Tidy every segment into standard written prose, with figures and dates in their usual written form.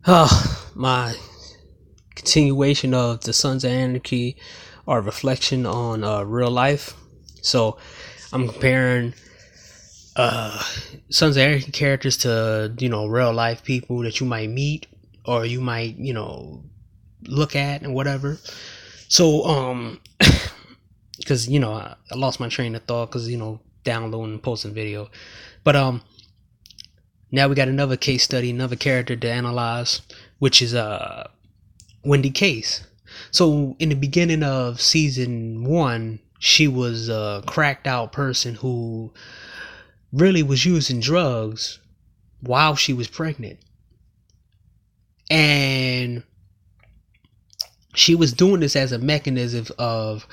My continuation of the Sons of Anarchy are reflection on real life. So I'm comparing uh Sons of Anarchy characters to real life people that you might meet or you might look at and whatever. So because I lost my train of thought because downloading and posting video, but now we got another case study, another character to analyze, which is Wendy Case. So in the beginning of season one, she was a cracked out person who really was using drugs while she was pregnant. And she was doing this as a mechanism of,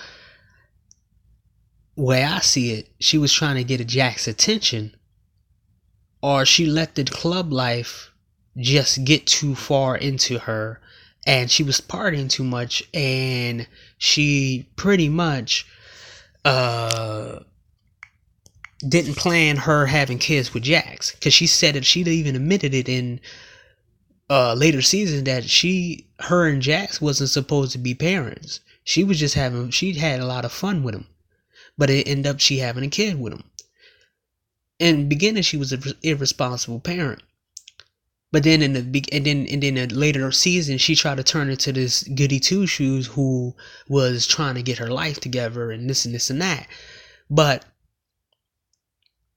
way I see it, she was trying to get a Jack's attention, or she let the club life just get too far into her and she was partying too much, and she pretty much uh didn't plan her having kids with Jax, because she said it. She even admitted it in later seasons that her and Jax wasn't supposed to be parents. She was just having, she had a lot of fun with him, but it ended up she having a kid with him. In the beginning, she was an irresponsible parent, but then in a later season, she tried to turn into this goody two shoes who was trying to get her life together and this and this and that. But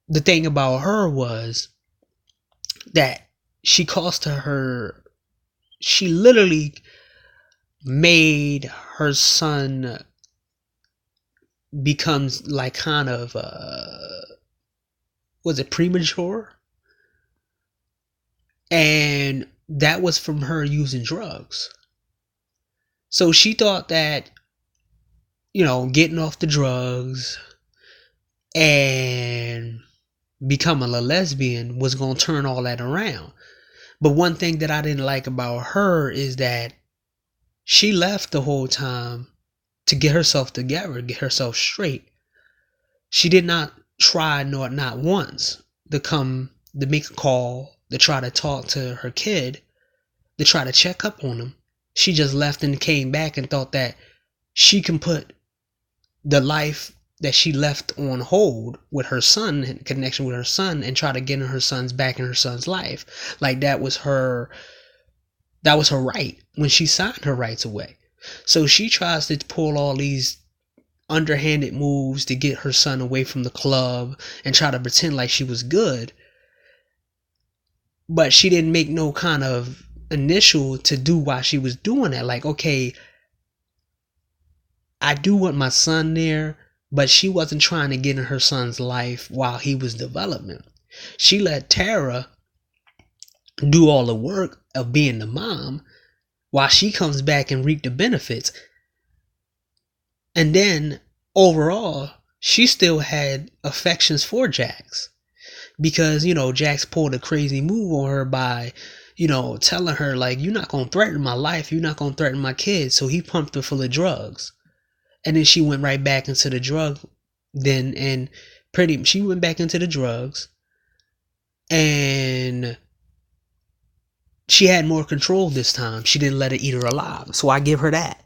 the thing about her was that she cost her, she literally made her son becomes like kind of was it premature, and that was from her using drugs. So she thought that getting off the drugs and becoming a lesbian was going to turn all that around. But one thing that I didn't like about her is that she left the whole time to get herself together, get herself straight. She did not try, nor not once, to make a call, to try to talk to her kid, to try to check up on him. She just left and came back and thought that she can put the life that she left on hold with her son, in connection with her son, and try to get in her son's back in her son's life. Like that was her right when she signed her rights away. So she tries to pull all these underhanded moves to get her son away from the club and try to pretend like she was good. But she didn't make no kind of initial to do why she was doing that. Like, okay, I do want my son there, but she wasn't trying to get in her son's life while he was developing. She let Tara do all the work of being the mom while she comes back and reap the benefits. And then overall, she still had affections for Jax, because Jax pulled a crazy move on her by telling her, like, you're not gonna threaten my life, you're not gonna threaten my kids. So he pumped her full of drugs, and then she went right back into the drug. Then and pretty she went back into the drugs, and she had more control this time. She didn't let it eat her alive, so I give her that.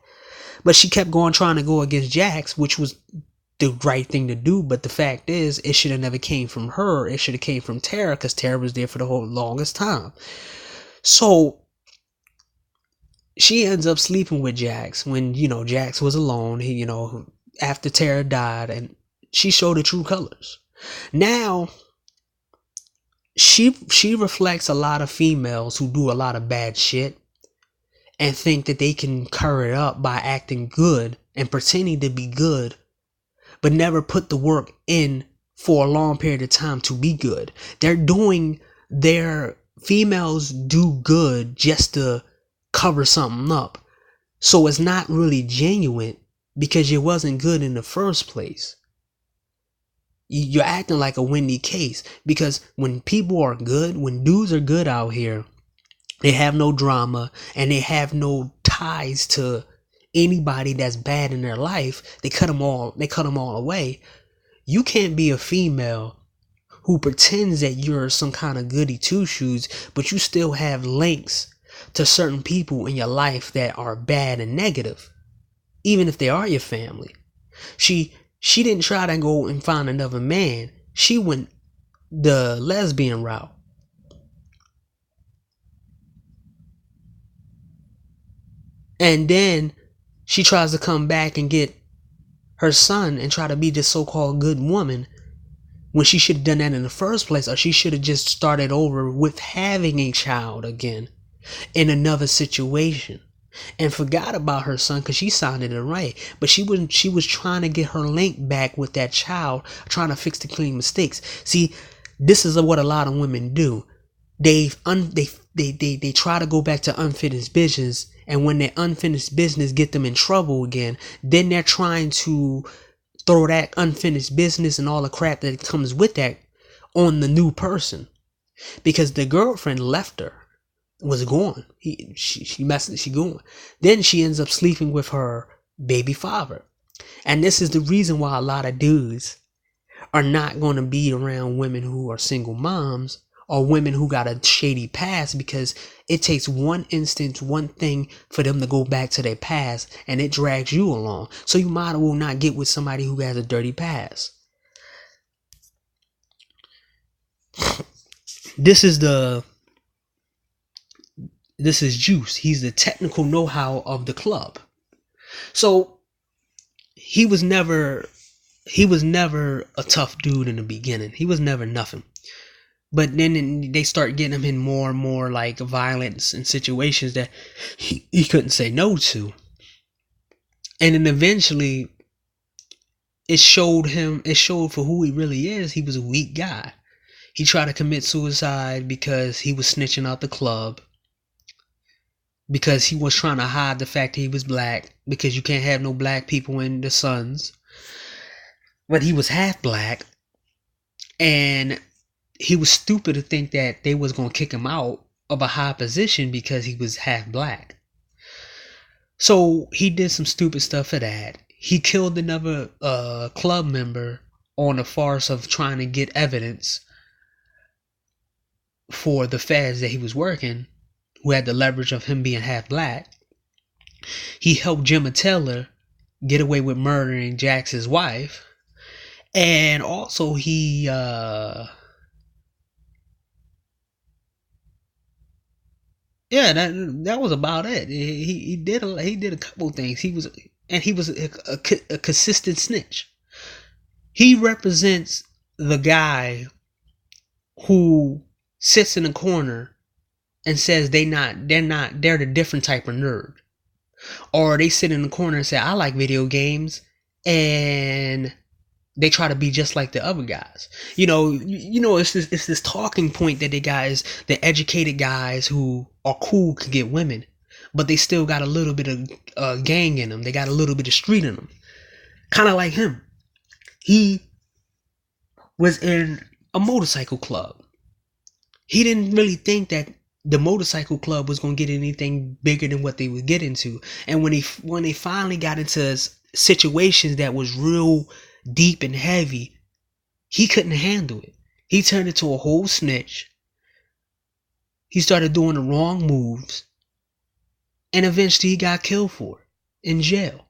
But she kept going, trying to go against Jax, which was the right thing to do. But the fact is, it should have never came from her. It should have came from Tara, because Tara was there for the whole longest time. So she ends up sleeping with Jax when Jax was alone. He after Tara died, and she showed the true colors. Now she reflects a lot of females who do a lot of bad shit and think that they can cover it up by acting good and pretending to be good, but never put the work in for a long period of time to be good. They're doing their females do good just to cover something up. So it's not really genuine, because you wasn't good in the first place. You're acting like a Wendy Case, because when people are good, when dudes are good out here, they have no drama and they have no ties to anybody that's bad in their life. They cut them all away. You can't be a female who pretends that you're some kind of goody two shoes, but you still have links to certain people in your life that are bad and negative, even if they are your family. She didn't try to go and find another man. She went the lesbian route. And then she tries to come back and get her son and try to be this so-called good woman when she should have done that in the first place, or she should have just started over with having a child again in another situation and forgot about her son, because she sounded it right. But she was trying to get her link back with that child, trying to fix the clean mistakes. See, this is what a lot of women do. They try to go back to unfinished business, and when their unfinished business get them in trouble again, then they're trying to throw that unfinished business and all the crap that comes with that on the new person, because the girlfriend left her, was gone. She gone. Then she ends up sleeping with her baby father, and this is the reason why a lot of dudes are not going to be around women who are single moms or women who got a shady past, because it takes one instance, one thing for them to go back to their past, and it drags you along. So you might as well not get with somebody who has a dirty past. This is Juice. He's the technical know-how of the club. So he was never a tough dude in the beginning. He was never nothing. But then they start getting him in more and more like violence and situations that he couldn't say no to. And then eventually it showed for who he really is. He was a weak guy. He tried to commit suicide because he was snitching out the club, because he was trying to hide the fact that he was black, because you can't have no black people in the Sons. But he was half black, and he was stupid to think that they was going to kick him out of a high position because he was half black. So he did some stupid stuff for that. He killed another club member on the farce of trying to get evidence for the feds that he was working, who had the leverage of him being half black. He helped Gemma Taylor get away with murdering Jax's wife. And also he that was about it. He did a couple things. He was a consistent snitch. He represents the guy who sits in a corner and says they're the different type of nerd. Or they sit in the corner and say, I like video games, and they try to be just like the other guys. It's this talking point that the educated guys who are cool can get women, but they still got a little bit of gang in them. They got a little bit of street in them. Kind of like him. He was in a motorcycle club. He didn't really think that the motorcycle club was going to get anything bigger than what they would get into. And when they finally got into situations that was real deep and heavy, he couldn't handle it. He turned into a whole snitch. He started doing the wrong moves, and eventually he got killed for it in jail.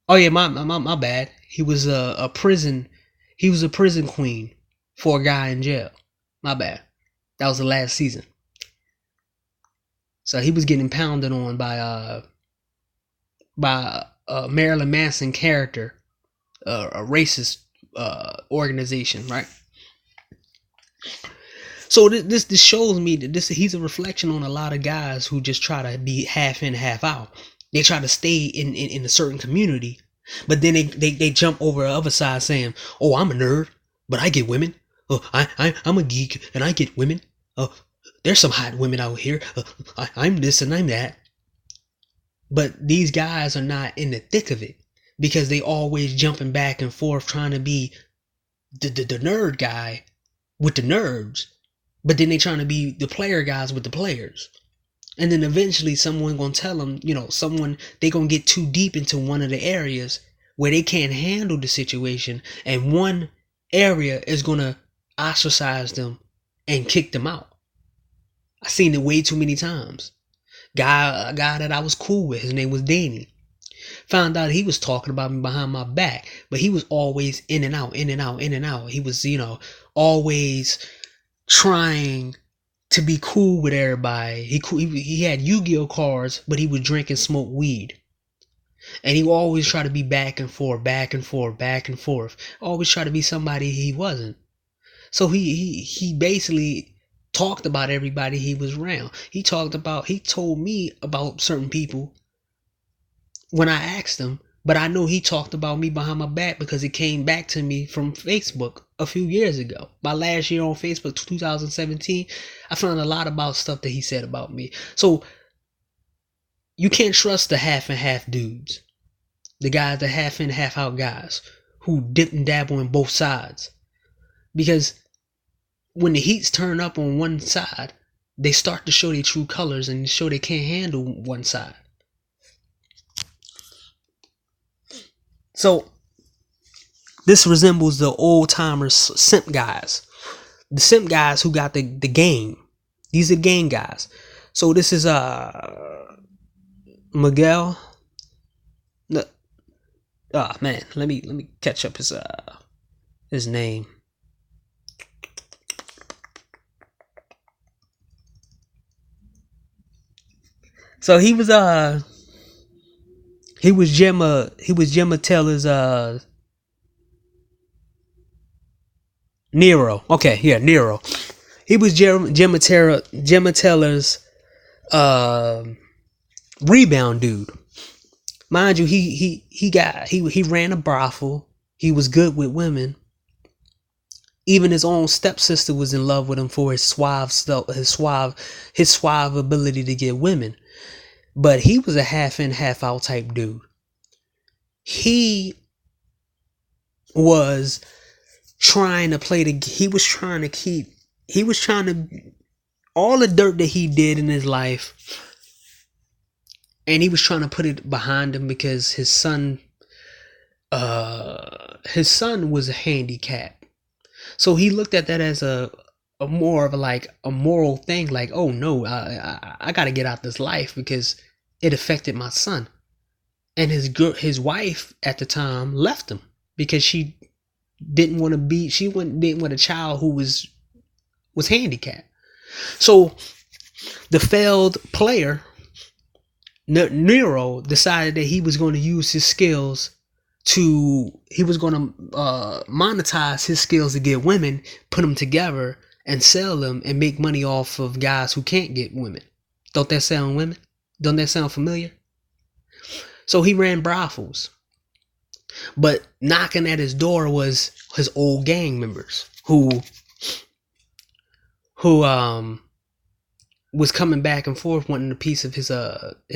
Oh yeah, my bad. He was a prison queen for a guy in jail. My bad. That was the last season. So he was getting pounded on by a Marilyn Manson character, a racist organization, right? So this shows me that he's a reflection on a lot of guys who just try to be half in, half out. They try to stay in a certain community, but then they jump over the other side saying, "Oh, I'm a nerd, but I get women. Oh, I'm a geek and I get women. Oh, there's some hot women out here. I'm this and I'm that." But these guys are not in the thick of it, because they always jumping back and forth trying to be the nerd guy with the nerds, but then they trying to be the player guys with the players. And then eventually someone gonna tell them, they gonna get too deep into one of the areas where they can't handle the situation, and one area is gonna ostracized him and kicked him out. I seen it way too many times. A guy that I was cool with, his name was Danny. Found out he was talking about me behind my back, but he was always in and out, in and out, in and out. He was, always trying to be cool with everybody. He had Yu-Gi-Oh cards, but he would drink and smoke weed. And he would always try to be back and forth, back and forth, back and forth. Always try to be somebody he wasn't. So he basically talked about everybody he was around. He told me about certain people when I asked him, but I know he talked about me behind my back because it came back to me from Facebook a few years ago. My last year on Facebook, 2017, I found a lot about stuff that he said about me. So you can't trust the half and half dudes. The guys, the half in, half out guys who dip and dabble in both sides. Because when the heats turn up on one side, they start to show their true colors and show they can't handle one side. So this resembles the old timers simp guys. The simp guys who got the game. These are game guys. So this is Miguel. Man, let me catch up his name. So he was Gemma Taylor's Nero. Okay, yeah, Nero. He was Gemma Taylor's rebound dude. Mind you, he ran a brothel. He was good with women. Even his own stepsister was in love with him for his suave ability to get women. But he was a half in, half out type dude. He was trying to all the dirt that he did in his life, and he was trying to put it behind him because his son was a handicap. So he looked at that as a more of a moral thing, like, oh no, I got to get out this life because it affected my son. And his wife at the time left him because she didn't want a child who was handicapped. So the failed player Nero decided that he was going to use his skills monetize his skills to get women, put them together and sell them and make money off of guys who can't get women. Don't that sound familiar? So he ran brothels, but knocking at his door was his old gang members who was coming back and forth wanting a piece of his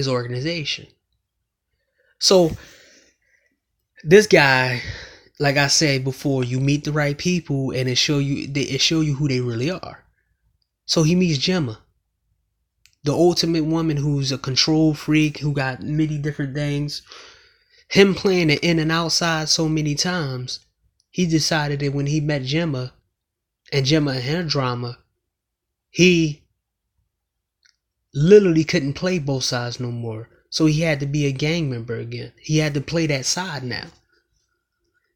organization. So this guy, like I said before, you meet the right people and it show you who they really are. So he meets Gemma, the ultimate woman who's a control freak, who got many different things. Him playing the in and outside so many times, he decided that when he met Gemma and her drama, he literally couldn't play both sides no more. So he had to be a gang member again. He had to play that side now.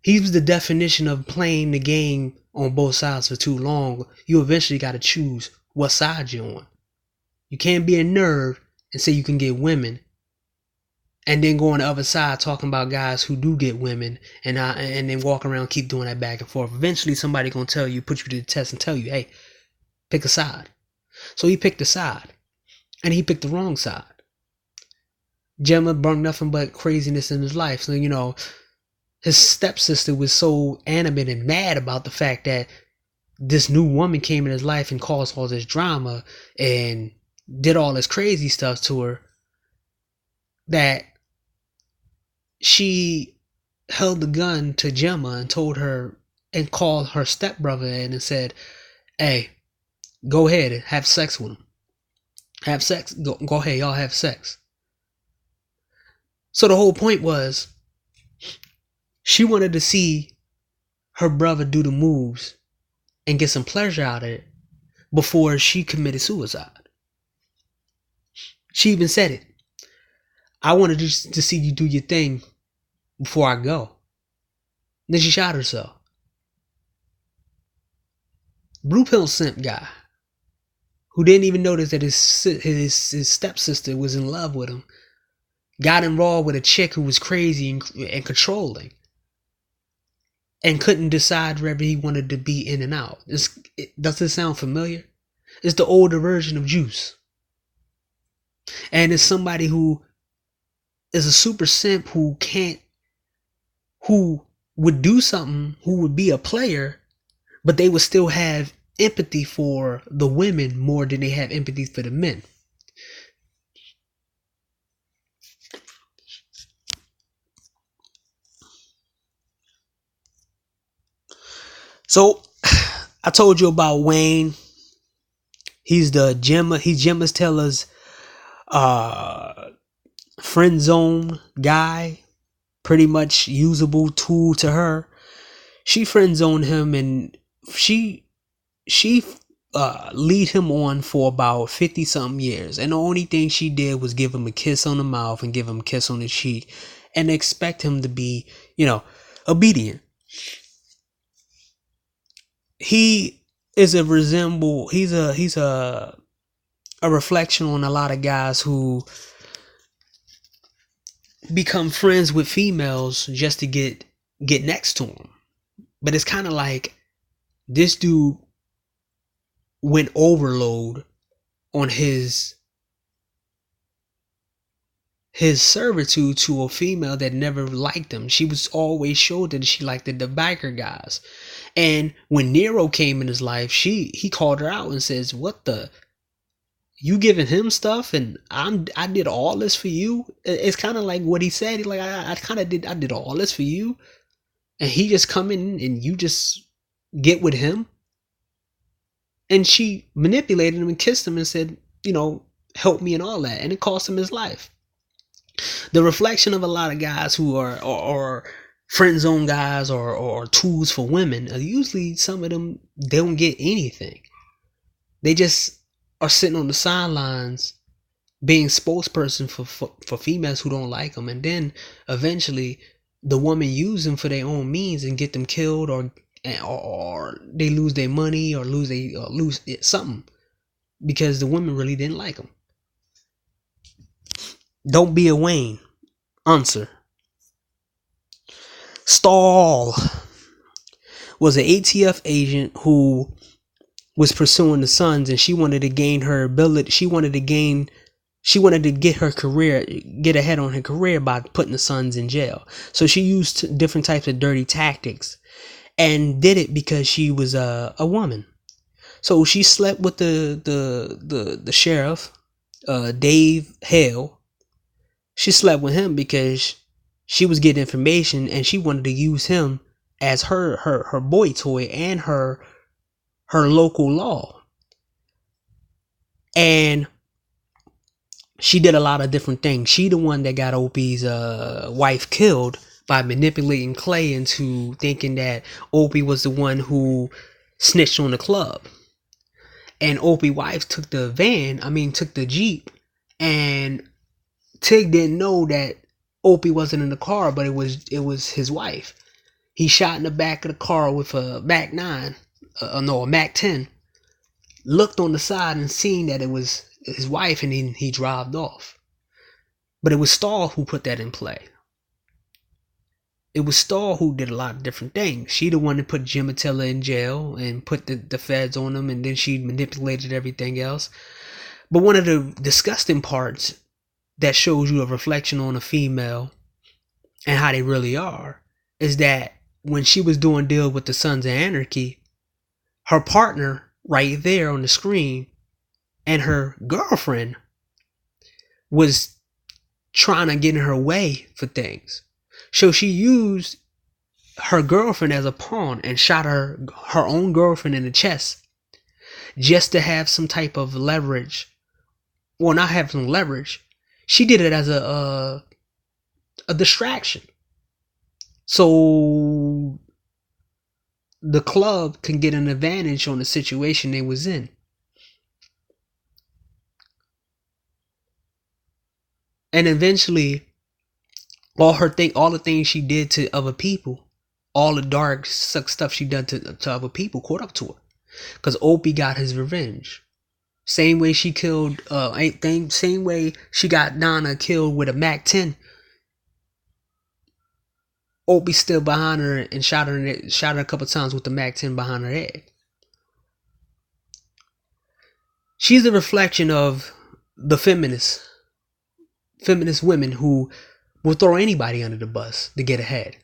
He was the definition of playing the game on both sides for too long. You eventually got to choose what side you're on. You can't be a nerd and say you can get women and then go on the other side talking about guys who do get women and then walk around keep doing that back and forth. Eventually somebody gonna tell you, put you to the test and tell you, hey, pick a side. So he picked a side and he picked the wrong side. Gemma brought nothing but craziness in his life. So, his stepsister was so animate and mad about the fact that this new woman came in his life and caused all this drama and did all this crazy stuff to her, that she held the gun to Gemma and told her and called her stepbrother in and said, hey, go ahead and have sex with him. Have sex. Go ahead, y'all have sex. So the whole point was she wanted to see her brother do the moves and get some pleasure out of it before she committed suicide. She even said it. I wanted to see you do your thing before I go. Then she shot herself. Blue pill simp guy who didn't even notice that his stepsister was in love with him got involved with a chick who was crazy and controlling and couldn't decide whether he wanted to be in and out. Does this sound familiar? It's the older version of Juice. And it's somebody who is a super simp who would do something, who would be a player, but they would still have empathy for the women more than they have empathy for the men. So I told you about Wayne. He's Gemma Teller's friend zone guy, pretty much usable tool to her. She friend zoned him, and she lead him on for about 50 something years, and the only thing she did was give him a kiss on the mouth and give him a kiss on the cheek and expect him to be, obedient. He is he's a reflection on a lot of guys who become friends with females just to get next to them. But it's kind of like this dude went overload on his servitude to a female that never liked him. She was always showed that she liked the biker guys. And when Nero came in his life, he called her out and says, "What the? You giving him stuff, and I did all this for you?" It's kind of like what he said. He's like, I did all this for you, and he just come in and you just get with him. And she manipulated him and kissed him and said, help me and all that, and it cost him his life. The reflection of a lot of guys who are friend zone guys or tools for women, usually some of them, they don't get anything. They just are sitting on the sidelines being spokesperson for females who don't like them, and then eventually the woman use them for their own means and get them killed, or they lose their money, or lose something because the woman really didn't like them. Don't be a Wayne. Answer. Stahl was an ATF agent who was pursuing the Suns, and she wanted to gain her ability. She wanted to get her career, get ahead on her career by putting the Suns in jail. So she used different types of dirty tactics and did it because she was a woman. So she slept with the sheriff, Dave Hale. She slept with him because she was getting information and she wanted to use him as her boy toy and her local law. And she did a lot of different things. She the one that got Opie's wife killed by manipulating Clay into thinking that Opie was the one who snitched on the club. And Opie's wife took the Jeep, and Tig didn't know that Opie wasn't in the car, but it was his wife. He shot in the back of the car with a Mac 9, a Mac 10. Looked on the side and seen that it was his wife, and he drove off. But it was Stahl who put that in play. It was Stahl who did a lot of different things. She the one that put Jim Attila in jail and put the feds on him, and then she manipulated everything else. But one of the disgusting parts that shows you a reflection on a female and how they really are is that when she was doing deal with the Sons of Anarchy, her partner right there on the screen and her girlfriend was trying to get in her way for things. So she used her girlfriend as a pawn and shot her own girlfriend in the chest just to have some type of leverage. Well, not have some leverage. She did it as a distraction. So the club can get an advantage on the situation they was in. And eventually, all the things she did to other people, all the dark stuff she done to other people caught up to her. Because Opie got his revenge. Same way she killed, same way she got Donna killed with a MAC-10. Opie stood behind her and shot her a couple times with the MAC-10 behind her head. She's a reflection of the feminist women who will throw anybody under the bus to get ahead.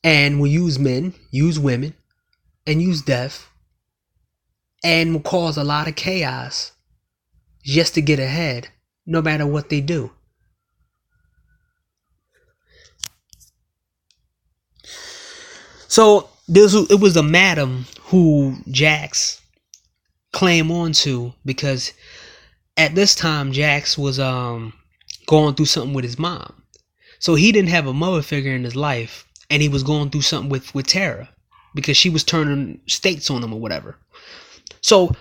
And will use men, use women, and use death, and will cause a lot of chaos just to get ahead, no matter what they do. So it was a madam who Jax claimed on to, because at this time Jax was going through something with his mom. So he didn't have a mother figure in his life, and he was going through something with Tara, because she was turning states on him or whatever. So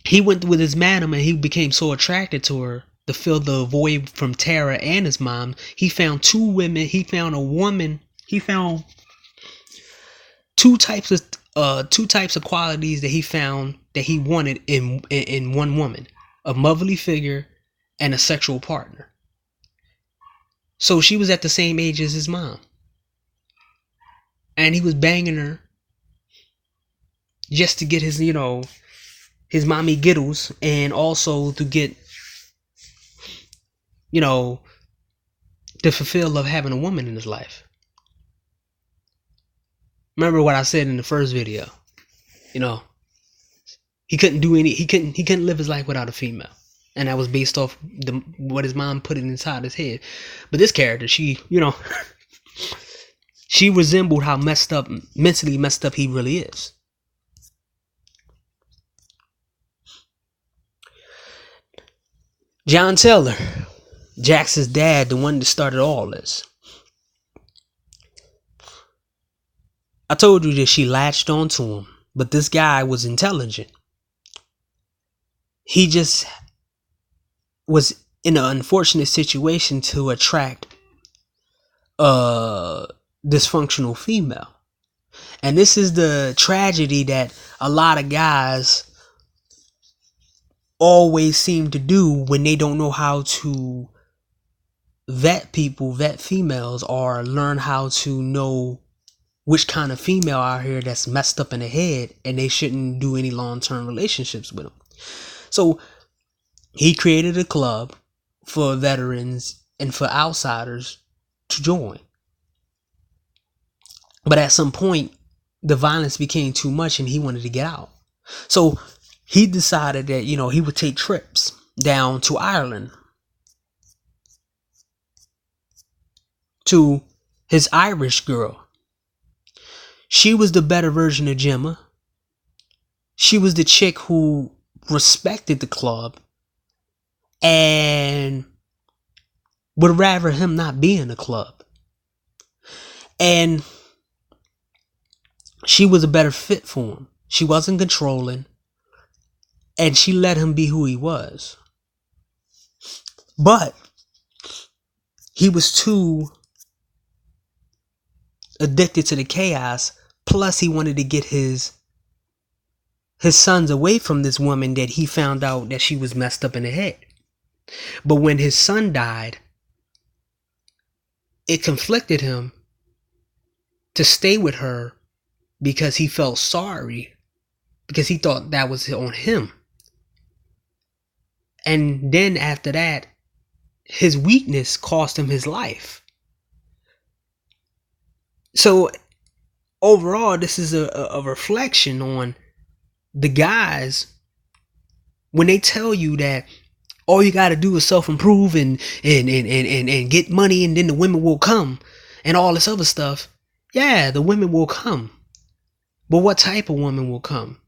he went with his madam, and he became so attracted to her to fill the void from Tara and his mom. He found two women. He found a woman. He found two types of qualities that he found that he wanted in one woman: a motherly figure and a sexual partner. So she was at the same age as his mom, and he was banging her just to get his his mommy giddles, and also to get the fulfill of having a woman in his life. Remember what I said in the first video? He couldn't live his life without a female. And that was based off what his mom put inside his head. But this character, she resembled how mentally messed up he really is. John Taylor, Jax's dad, the one that started all this. I told you that she latched onto him, but this guy was intelligent. He just was in an unfortunate situation to attract a dysfunctional female. And this is the tragedy that a lot of guys always seem to do when they don't know how to vet females, or learn how to know which kind of female out here that's messed up in the head, and they shouldn't do any long-term relationships with them. So he created a club for veterans and for outsiders to join. But at some point, the violence became too much and he wanted to get out. So he decided that, he would take trips down to Ireland to his Irish girl. She was the better version of Gemma. She was the chick who respected the club and would rather him not be in the club. And she was a better fit for him. She wasn't controlling, and she let him be who he was. But he was too addicted to the chaos. Plus, he wanted to get his sons away from this woman that he found out that she was messed up in the head. But when his son died, it conflicted him to stay with her because he felt sorry, because he thought that was on him. And then after that, his weakness cost him his life. So overall, this is a reflection on the guys when they tell you that all you got to do is self-improve and get money, and then the women will come and all this other stuff. Yeah, the women will come. But what type of woman will come?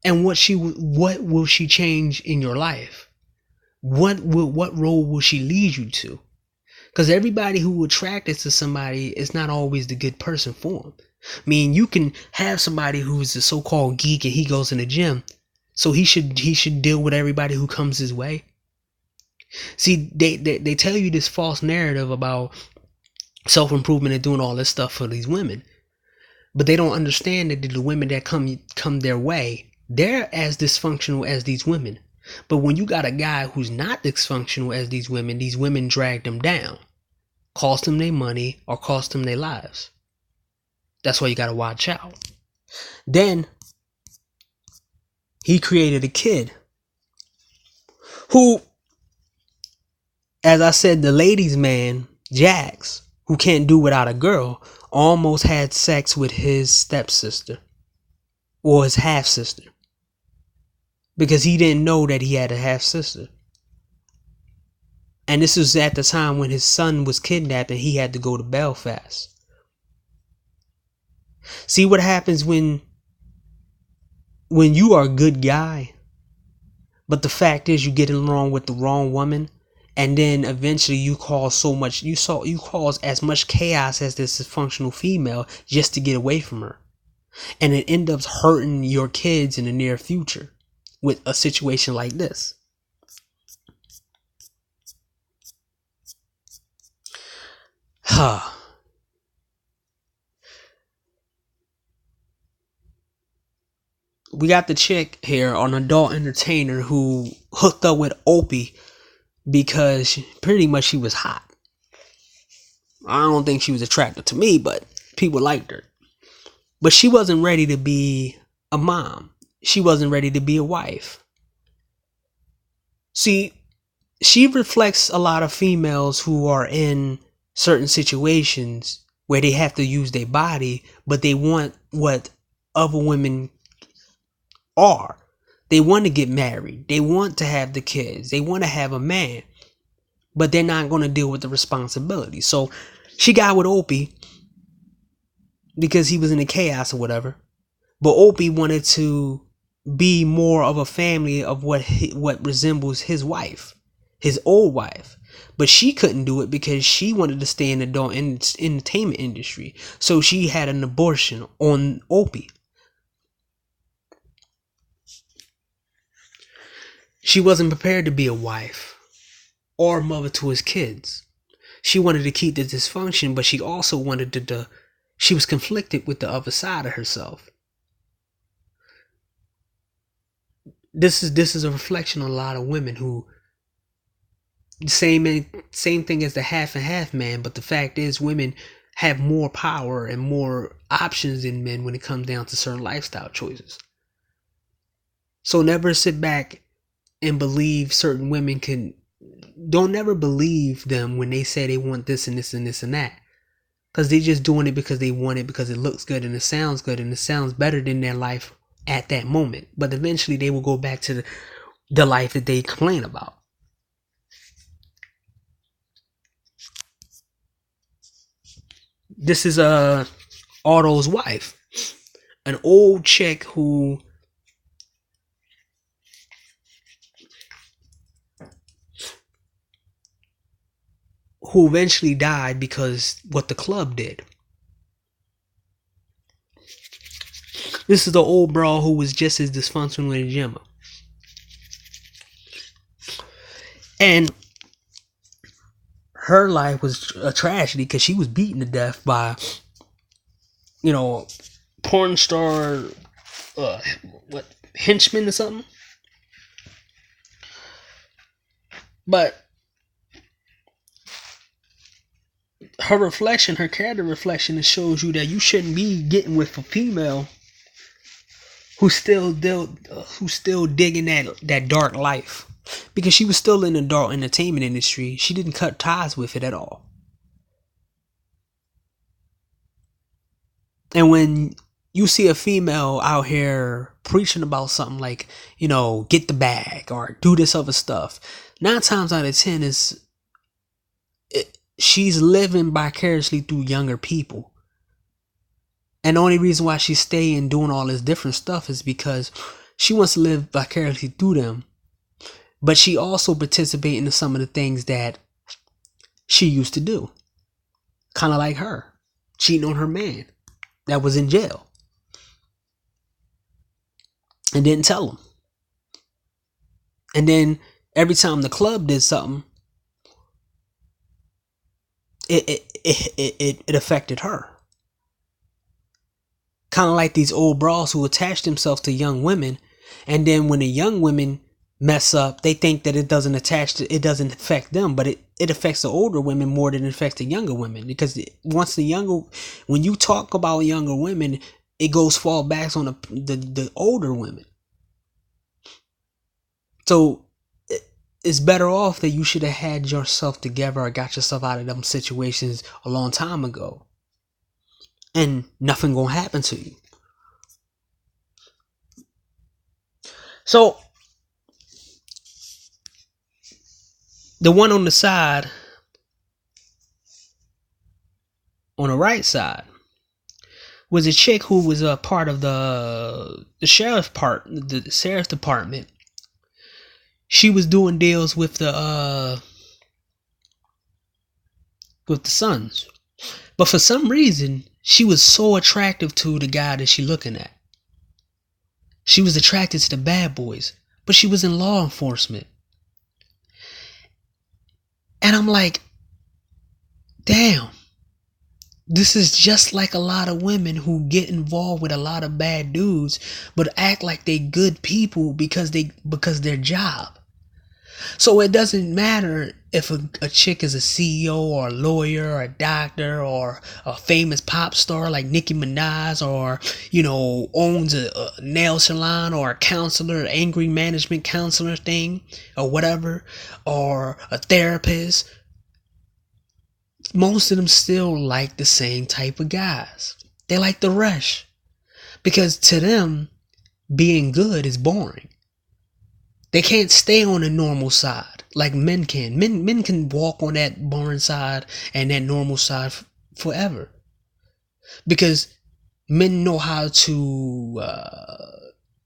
And what will she change in your life? What role will she lead you to? Because everybody who attracted to somebody is not always the good person for them. I mean, you can have somebody who's a so-called geek and he goes in the gym, so he should deal with everybody who comes his way. See, they tell you this false narrative about self-improvement and doing all this stuff for these women, but they don't understand that the women that come their way, they're as dysfunctional as these women. But when you got a guy who's not dysfunctional as these women drag them down, cost them their money or cost them their lives. That's why you got to watch out. Then he created a kid who, as I said, the ladies' man, Jax, who can't do without a girl, almost had sex with his stepsister or his half sister because he didn't know that he had a half sister. And this was at the time when his son was kidnapped and he had to go to Belfast. See what happens when you are a good guy, but the fact is you get along with the wrong woman, and then eventually you cause as much chaos as this dysfunctional female just to get away from her. And it ends up hurting your kids in the near future with a situation like this. We got the chick here on Adult Entertainer who hooked up with Opie because pretty much she was hot. I don't think she was attractive to me, but people liked her. But she wasn't ready to be a mom. She wasn't ready to be a wife. See, she reflects a lot of females who are in certain situations where they have to use their body, but they want what other women are. They want to get married. They want to have the kids. They want to have a man, but they're not going to deal with the responsibility. So she got with Opie because he was in the chaos or whatever. But Opie wanted to be more of a family of what resembles his wife, his old wife. But she couldn't do it because she wanted to stay in the adult entertainment industry. So she had an abortion on Opie. She wasn't prepared to be a wife or a mother to his kids. She wanted to keep the dysfunction, but she also wanted she was conflicted with the other side of herself. This is a reflection on a lot of women who same thing as the half and half man, but the fact is women have more power and more options than men when it comes down to certain lifestyle choices. So never sit back and believe certain women don't never believe them when they say they want this and this and this and that, because they're just doing it because they want it, because it looks good and it sounds good and it sounds better than their life at that moment. But eventually they will go back to the life that they complain about. This is Otto's wife, an old chick who eventually died because what the club did. This is the old bro who was just as dysfunctional as Gemma. And her life was a tragedy because she was beaten to death by, porn star, henchmen or something. But her character reflection, it shows you that you shouldn't be getting with a female who's still digging that dark life, because she was still in the adult entertainment industry. She didn't cut ties with it at all. And when you see a female out here preaching about something like, get the bag or do this other stuff, 9 times out of 10 she's living vicariously through younger people. And the only reason why she's staying doing all this different stuff is because she wants to live vicariously through them. But she also participates in some of the things that she used to do. Kind of like her, cheating on her man. that was in jail and didn't tell him. And then every time the club did something, it affected her. Kind of like these old bras who attach themselves to young women, and then when the young women mess up, they think that it doesn't affect them, but it affects the older women more than it affects the younger women, because when you talk about younger women, it goes fall back on the older women. So it's better off that you should have had yourself together or got yourself out of them situations a long time ago, and nothing gonna happen to you. So the one on the side, on the right side, was a chick who was a part of the sheriff's department. She was doing deals with the Suns, but for some reason she was so attractive to the guy that she looking at. She was attracted to the bad boys, but she was in law enforcement. And I'm like, damn, this is just like a lot of women who get involved with a lot of bad dudes, but act like they good people because their job. So it doesn't matter if a chick is a CEO or a lawyer or a doctor or a famous pop star like Nicki Minaj, or, owns a nail salon, or a counselor, angry management counselor thing, or whatever, or a therapist. Most of them still like the same type of guys. They like the rush, because to them, being good is boring. They can't stay on the normal side like men can. Men can walk on that boring side and that normal side forever, because men know how to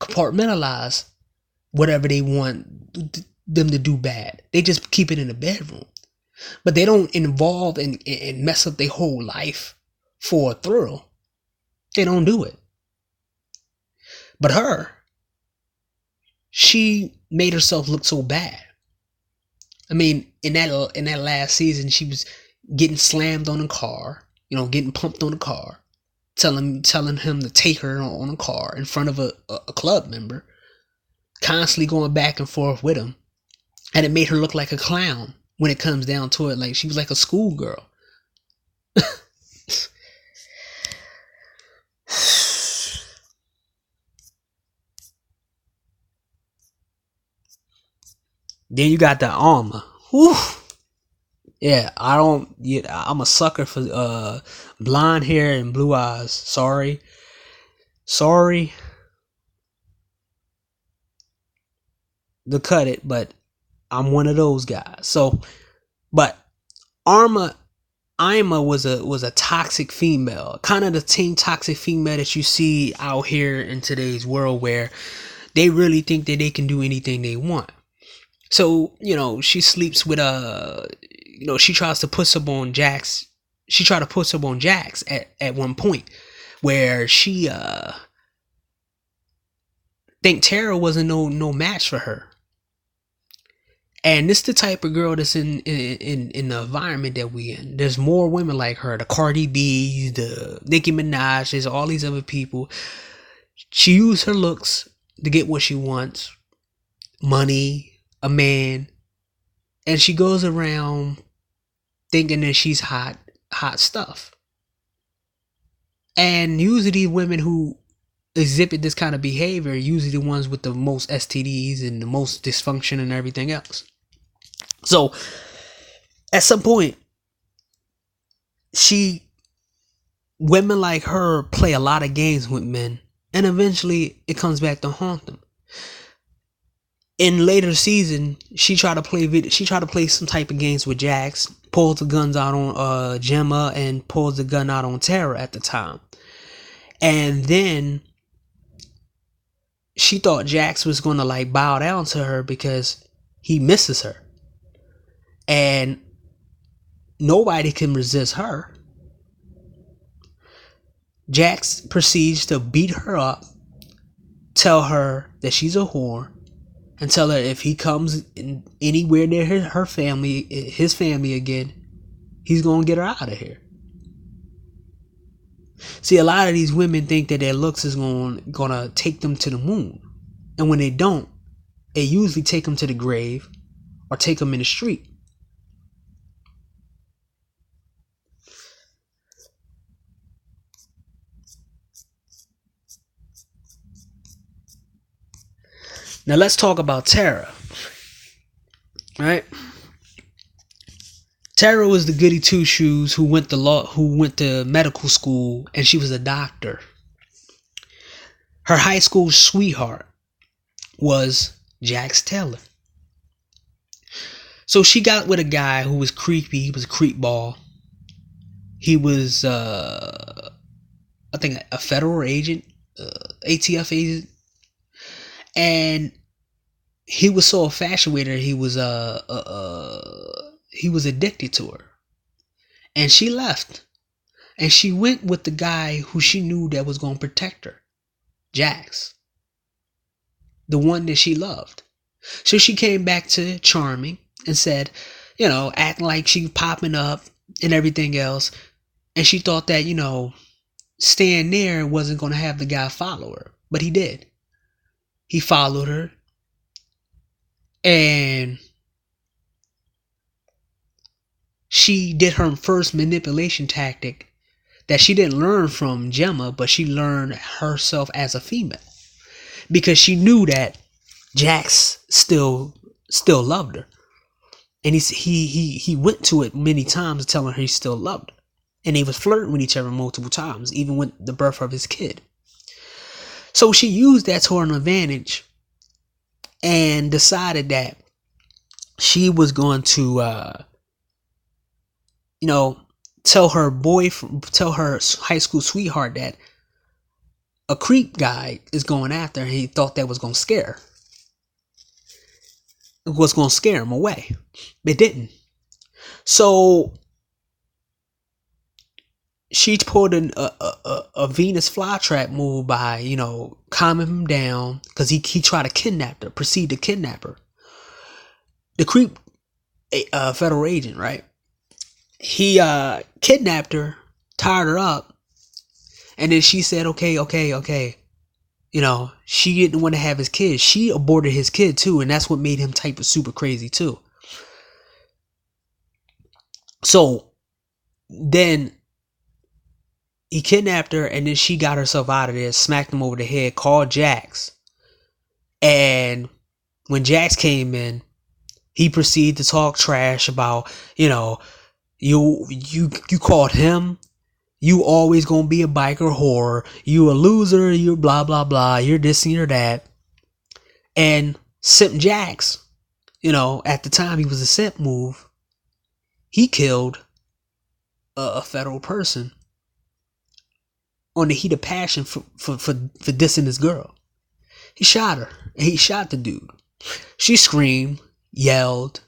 compartmentalize whatever they want them to do bad. They just keep it in the bedroom, but they don't involve and mess up their whole life for a thrill. They don't do it. But she made herself look so bad. I mean, in that last season, she was getting slammed on the car, getting pumped on the car, telling him to take her on a car in front of a club member, constantly going back and forth with him, and it made her look like a clown when it comes down to it. Like she was like a schoolgirl. Then you got the Alma. Whew. Yeah, I'm a sucker for blonde hair and blue eyes. Sorry to cut it, but I'm one of those guys. So, but Ima was a toxic female, kind of the same toxic female that you see out here in today's world, where they really think that they can do anything they want. So, she sleeps with she tries to put some on Jax. She tried to put some on Jax at one point, where she think Tara wasn't no match for her. And this is the type of girl that's in the environment that we in. There's more women like her, the Cardi B's, the Nicki Minaj, there's all these other people. She used her looks to get what she wants, money, a man, and she goes around thinking that she's hot stuff. And usually these women who exhibit this kind of behavior are usually the ones with the most STDs and the most dysfunction and everything else. So at some point, women like her play a lot of games with men, and eventually it comes back to haunt them. In later season, she tried to play some type of games with Jax, pulls the guns out on Gemma, and pulls the gun out on Tara at the time. And then she thought Jax was gonna like bow down to her because he misses her, and nobody can resist her. Jax proceeds to beat her up, tell her that she's a whore, and tell her if he comes anywhere near her family, his family again, he's gonna get her out of here. See, a lot of these women think that their looks is gonna take them to the moon, and when they don't, it usually take them to the grave or take them in the street. Now let's talk about Tara. Right? Tara was the goody two shoes who went to medical school, and she was a doctor. Her high school sweetheart was Jax Taylor. So she got with a guy who was creepy. He was a creep ball. He was, I think, a federal agent, ATF agent, and he was so infatuated. He was addicted to her, and she left, and she went with the guy who she knew that was going to protect her, Jax, the one that she loved. So she came back to Charming and said, acting like she was popping up and everything else. And she thought that, staying there wasn't going to have the guy follow her. But he did. He followed her. And she did her first manipulation tactic that she didn't learn from Gemma, but she learned herself as a female. Because she knew that Jax still loved her. And he went to it many times telling her he still loved her. And they was flirting with each other multiple times, even with the birth of his kid. So she used that to her advantage and decided that she was going to, tell her high school sweetheart that a creep guy is going after her, and he thought that was going to scare her. It was going to scare him away. It didn't. So she pulled a Venus flytrap move by, calming him down, because he tried to kidnap her, proceed to kidnap her. The creep, federal agent, right? He kidnapped her, tied her up, and then she said, okay. She didn't want to have his kid. She aborted his kid too, and that's what made him type of super crazy too. So then he kidnapped her, and then she got herself out of there, smacked him over the head, called Jax. And when Jax came in, he proceeded to talk trash about, you called him. You always gonna be a biker whore. You a loser. You're blah blah blah. You're this and you're that. And Simp Jax, at the time he was a simp move. He killed a federal person on the heat of passion for dissing this girl. He shot her. And he shot the dude. She screamed, yelled,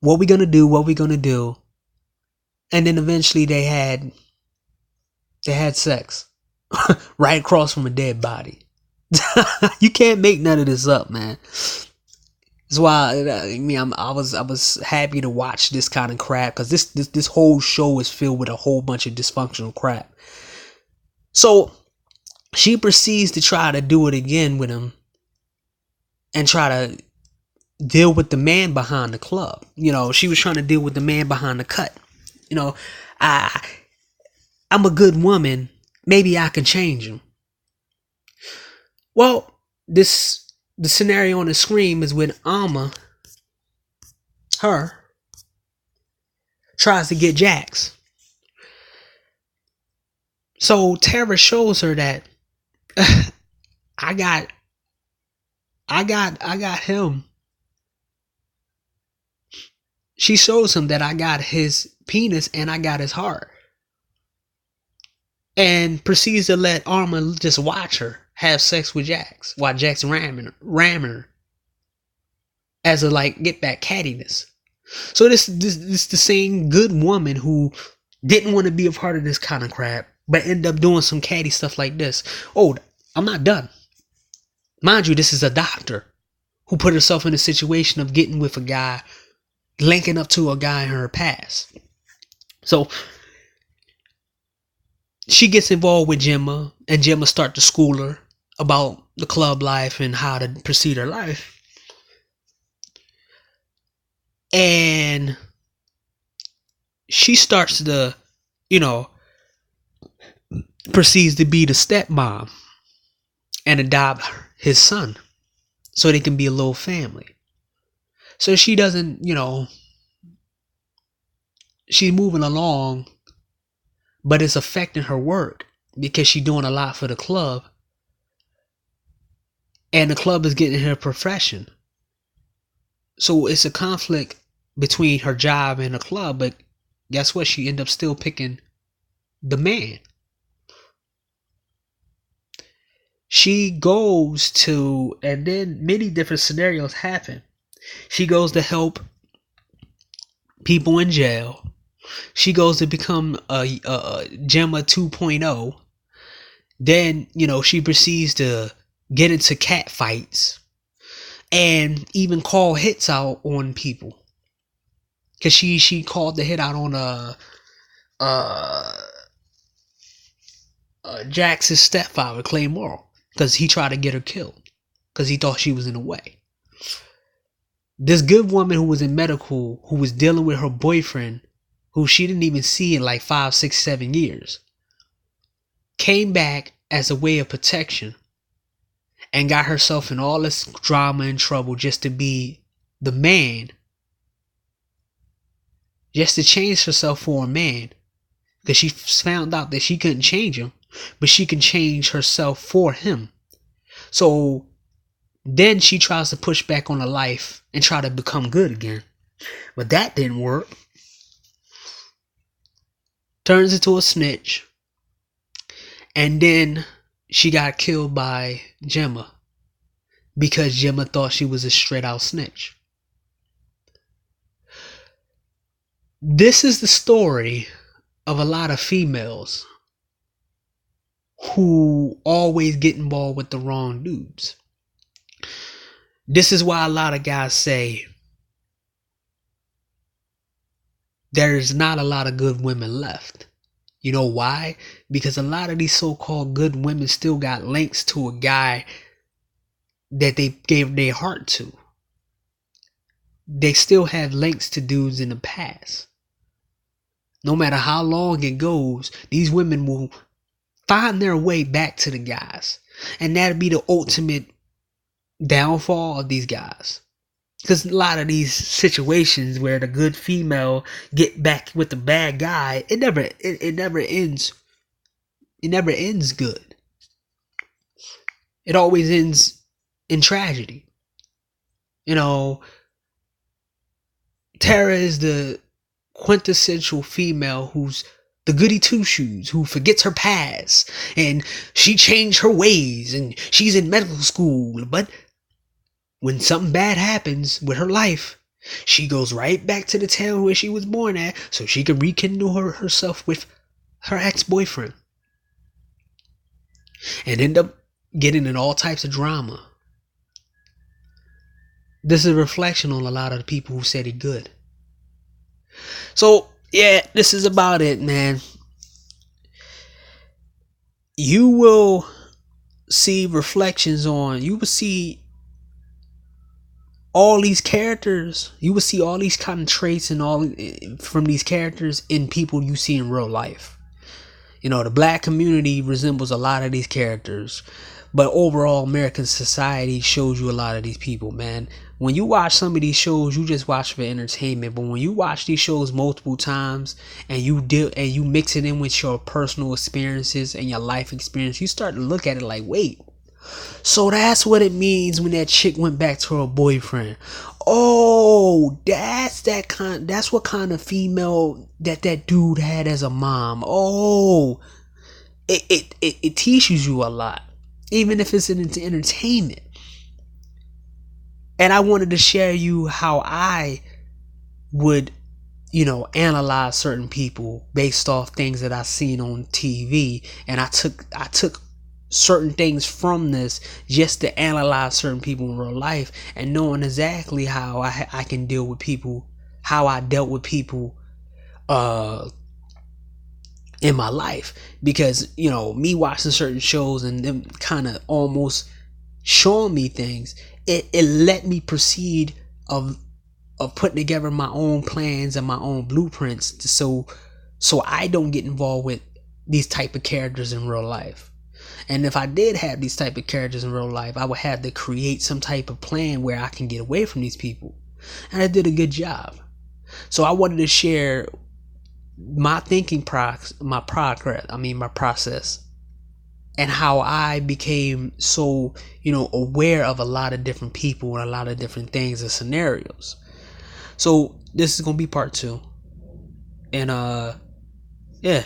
"What we gonna do? What we gonna do?" And then eventually they had sex right across from a dead body. You can't make none of this up, man. That's why I was happy to watch this kind of crap, because this whole show is filled with a whole bunch of dysfunctional crap. So she proceeds to try to do it again with him and try to deal with the man behind the club. She was trying to deal with the man behind the cut. I'm a good woman. Maybe I can change him. Well, the scenario on the screen is when Alma, her, tries to get Jax. So Tara shows her that I got him. She shows him that I got his penis and I got his heart. And proceeds to let Alma just watch her have sex with Jax while Jax ramming her as a get back cattiness. So this the same good woman who Didn't want to be a part of this kind of crap, but end up doing some catty stuff like this. Oh, I'm not done. Mind you, this is a doctor who put herself in a situation of getting with a guy, linking up to a guy in her past. So she gets involved with Gemma, and Gemma start to school her about the club life and how to proceed her life. And she starts to, proceeds to be the stepmom and adopt his son so they can be a little family. So she doesn't, she's moving along, but it's affecting her work because she's doing a lot for the club, and the club is getting her profession. So it's a conflict between her job and the club, but guess what? She ended up still picking the man. She goes to, and then many different scenarios happen. She goes to help people in jail. She goes to become a Gemma 2.0. Then, she proceeds to get into cat fights and even call hits out on people. Because she called the hit out on Jax's stepfather, Clay Morrow, because he tried to get her killed because he thought she was in the way. This good woman who was in medical, who was dealing with her boyfriend, who she didn't even see in like 5, 6, 7 years, came back as a way of protection and got herself in all this drama and trouble just to be the man, just to change herself for a man, because she found out that she couldn't change him, but she can change herself for him. So then she tries to push back on her life and try to become good again, but that didn't work. Turns into a snitch, and then she got killed by Gemma because Gemma thought she was a straight out snitch. This is the story of a lot of females who always get involved with the wrong dudes. This is why a lot of guys say there's not a lot of good women left. You know why? Because a lot of these so-called good women still got links to a guy that they gave their heart to. They still have links to dudes in the past. No matter how long it goes, these women will find their way back to the guys. And that'll be the ultimate downfall of these guys. Because a lot of these situations where the good female get back with the bad guy, it never ends. It never ends good. It always ends in tragedy. Tara is the quintessential female who's the goody two shoes, who forgets her past and she changed her ways and she's in medical school, but when something bad happens with her life, she goes right back to the town where she was born at so she can rekindle herself with her ex-boyfriend and end up getting in all types of drama. This is a reflection on a lot of the people who said it good. So, yeah, this is about it, man. You will see reflections on, you will see all these characters, you will see all these kind of traits and all from these characters in people you see in real life. The black community resembles a lot of these characters, but overall American society shows you a lot of these people, man. When you watch some of these shows, you just watch for entertainment, but when you watch these shows multiple times and you mix it in with your personal experiences and your life experience, you start to look at it like, wait, so that's what it means when that chick went back to her boyfriend. Oh, that's what kind of female that dude had as a mom. Oh, it teaches you a lot, even if it's into entertainment. And I wanted to share you how I would analyze certain people based off things that I seen on TV, and I took certain things from this just to analyze certain people in real life, and knowing exactly how I can deal with people, how I dealt with people uh in my life. Because me watching certain shows and them kind of almost showing me things, it let me proceed of putting together my own plans and my own blueprints, so I don't get involved with these type of characters in real life. And if I did have these type of characters in real life, I would have to create some type of plan where I can get away from these people. And I did a good job. So I wanted to share my thinking my process, and how I became so, aware of a lot of different people and a lot of different things and scenarios. So this is gonna be part 2. And yeah.